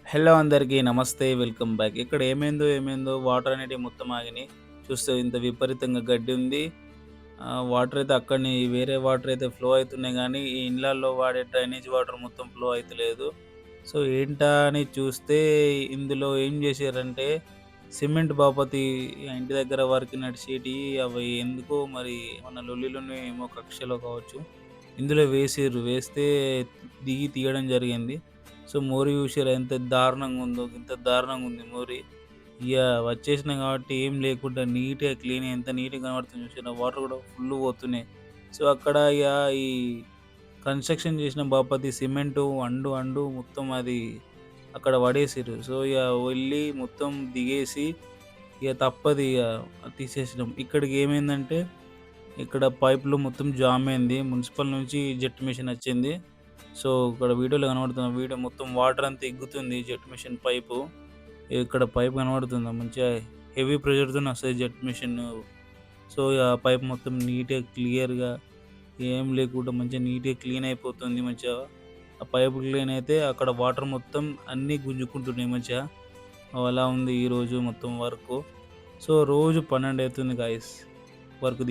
Hello అందరికీ నమస్తే. Welcome back. ఇక్కడ ఏమైందో వాటర్ అనేటివి మొత్తం ఆగినియి. చూస్తే ఇంత విపరీతంగా గడ్డి ఉంది. వాటర్ అయితే అక్కడని వేరే వాటర్ అయితే ఫ్లో అయితున్నాయి గానీ, ఈ ఇండ్లల్లో వాడే డ్రైనేజ్ వాటర్ మొత్తం ఫ్లో అయితలేదు. సో, ఏంటా అని చూస్తే ఇందులో ఏం జేశారంటే, సిమెంట్ బాపతి ఇంటి దగ్గర వరకు నడిచేటియి అవి ఎందుకో మరి మన లొల్లిలోనే ఏమో కక్షలో కావచ్చు. ఇందులో వేసిర్రు. వేస్తే దిగి తీయడం జరిగింది. సో, మోరి చూసిర్రా ఎంత దారుణంగా ఉందో, ఇంత దారుణంగా ఉంది మోరి. ఇగ వచ్చేసినా కాబట్టి ఏం లేకుండా నీట్‌గా క్లీన్‌గా ఎంత నీట్‌గా కనబడుతుంది చూసిర్రా. వాటర్ కూడా ఫుల్ పోతున్నాయి. సో, అక్కడ ఇగ ఈ కన్‌స్ట్రక్షన్ చేసిన బాపతి సిమెంటు అండు మొత్తం అది అక్కడ పడేసిర్రు. సో, ఇగ వెళ్లి మొత్తం దిగేసి ఇగ తప్పదిగ తీసేసినాం. ఇక్కడికి ఏమైందంటే ఇక్కడ పైప్‌లో మొత్తం జామ్ అయింది. మున్సిపల్ నుంచి జెట్ మెషిన్ వచ్చింది. సో, ఇక్కడ వీడియోలో కనబడుతుంది. వీడియో మొత్తం వాటర్ అంతా ఎగ్గుతుంది జెట్ మెషిన్ పైపు. ఇక్కడ పైప్ కనబడుతుందా మంచిగా హెవీ ప్రెషర్‌తోని వస్తది జెట్ మెషిన్. సో, ఆ పైప్ మొత్తం నీట్‌గా క్లియర్‌గా ఏం లేకుండా మంచిగా నీట్‌గా క్లీన్ అయిపోతుంది మంచిగా. ఆ పైప్ క్లీన్ అయితే అక్కడ వాటర్ మొత్తం అన్నీ గుంజుకుంటున్నాయి మంచిగా. అలా ఉంది ఈరోజు మొత్తం వర్కు. సో, రోజు 12 అయితుంది గాయ్స్ వర్క్